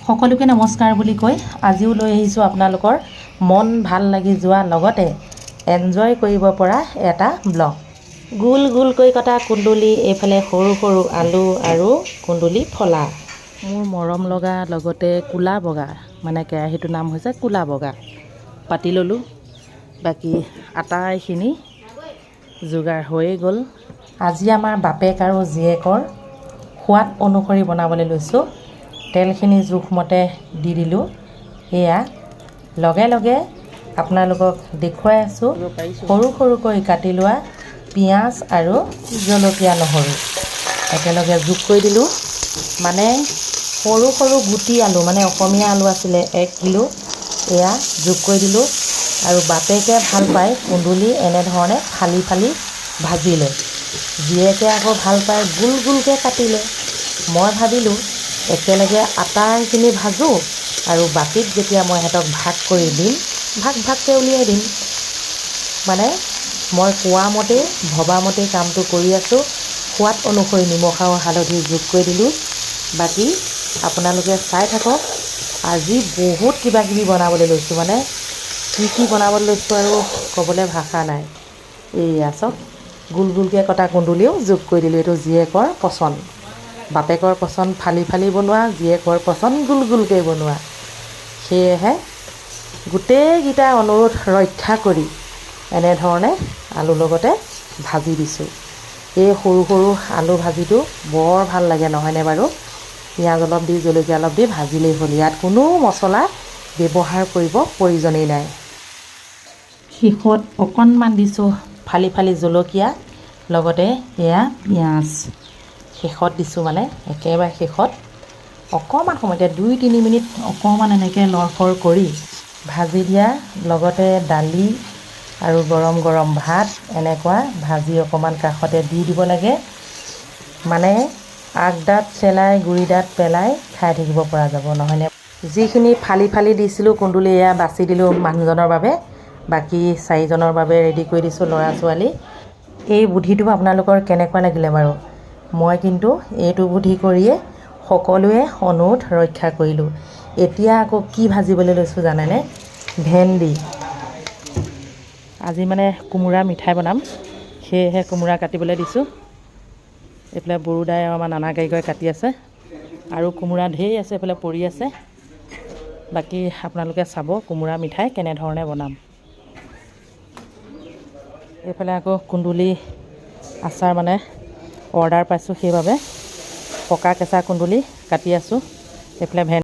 সকলোকে নমস্কাৰ বুলি কৈ আজিও লৈ আহিছোঁ আপোনালোকৰ মন ভাল লাগি যোৱা লগতে এনজয় কৰিব পৰা এটা ব্লগ। গোল গোলকৈ কটা কুন্দুলি, এইফালে সৰু সৰু আলু আৰু কুন্দুলি ফলা। মোৰ মৰম লগা লগতে কোলা বগা, মানে কেৰাহীটোৰ নাম হৈছে কোলা বগা। পাতি ল'লোঁ, বাকী আটাইখিনি যোগাৰ হৈয়ে গ'ল। আজি আমাৰ বাপেক আৰু জীয়েকৰ সোৱাদ অনুসৰি বনাবলৈ লৈছোঁ। তেলখিনি জোখমতে দি দিলোঁ। এয়া লগে লগে আপোনালোকক দেখুৱাই আছোঁ সৰু সৰুকৈ কাটি লোৱা পিঁয়াজ আৰু জলকীয়া নহৰু একেলগে যোগ কৰি দিলোঁ। মানে সৰু সৰু গুটি আলু, মানে অসমীয়া আলু আছিলে 1 কিলো, এয়া যোগ কৰি দিলোঁ। আৰু বাপেকে ভাল পায় কুন্দুলি এনেধৰণে ফালি ফালি ভাজিলে, জীয়েকে আকৌ ভাল পায় গোল গোলকৈ কাটিলে। মই ভাবিলোঁ একেলগে আটাইখিনি ভাজোঁ আৰু বাতিত যেতিয়া মই সিহঁতক ভাগ কৰি দিম, ভাগ ভাগকৈ উলিয়াই দিম। মানে মই কোৱামতেই ভবামতেই কামটো কৰি আছোঁ। সোৱাদ অনুসৰি নিমখ আৰু হালধি যোগ কৰি দিলোঁ। বাকী আপোনালোকে চাই থাকক। আজি বহুত কিবা কিবি বনাবলৈ লৈছোঁ, মানে কি বনাবলৈ লৈছোঁ আৰু ক'বলৈ ভাষা নাই। এইয়া চাওক, গোল গোলকৈ কটা কুন্দুলিও যোগ কৰি দিলোঁ। এইটো জীয়েকৰ পচন্দ, বাপেকৰ পচন্দ ফালি ফালি বনোৱা, জীয়েকৰ পচন্দ গোল গোলকৈ বনোৱা। সেয়েহে গোটেইকেইটা অনুৰোধ ৰক্ষা কৰি এনেধৰণে আলুৰ লগতে ভাজি দিছোঁ। এই সৰু সৰু আলু ভাজিটো বৰ ভাল লাগে, নহয়নে বাৰু? পিঁয়াজ অলপ দি জলকীয়া অলপ দি ভাজিলেই হ'ল। ইয়াত কোনো মছলা ব্যৱহাৰ কৰিব প্ৰয়োজনেই নাই। শেষত অকণমান দিছোঁ ফালি ফালি জলকীয়া, লগতে এয়া পিঁয়াজ শেষত দিছোঁ, মানে একেবাৰে শেষত অকণমান সময়তে 2-3 মিনিট অকণমান এনেকৈ লৰফৰ কৰি ভাজি দিয়া। লগতে দালি আৰু গৰম গৰম ভাত এনেকুৱা ভাজি অকণমান কাষতে দি দিব লাগে। মানে আগদাঁত চেলাই গুৰিদাঁত পেলাই খাই থাকিব পৰা যাব, নহয়নে? যিখিনি ফালি ফালি দিছিলোঁ কুন্দুলি, এয়া বাছি দিলোঁ মানুহজনৰ বাবে, বাকী 4জনৰ বাবে ৰেডি কৰি দিছোঁ, ল'ৰা ছোৱালী। এই বুদ্ধিটো আপোনালোকৰ কেনেকুৱা লাগিলে বাৰু? মই কিন্তু এইটো বুদ্ধি কৰিয়ে সকলোৱে অনুৰোধ ৰক্ষা কৰিলোঁ। এতিয়া আকৌ কি ভাজিবলৈ লৈছোঁ জানেনে? ভেন্দি। আজি মানে কোমোৰা মিঠাই বনাম, সেয়েহে কোমোৰা কাটিবলৈ দিছোঁ। এইফালে বড়ো দাই আৰু আমাৰ নানা গাড়ীকৈ কাটি আছে, আৰু কোমোৰা ঢেৰ আছে এইফালে পৰি আছে। বাকী আপোনালোকে চাব কোমোৰা মিঠাই কেনেধৰণে বনাম। এইফালে আকৌ কুন্দুলি আচাৰ মানে অৰ্ডাৰ পাইছোঁ, সেইবাবে পকা কেঁচা কুন্দুলি কাটি আছোঁ। এইফালে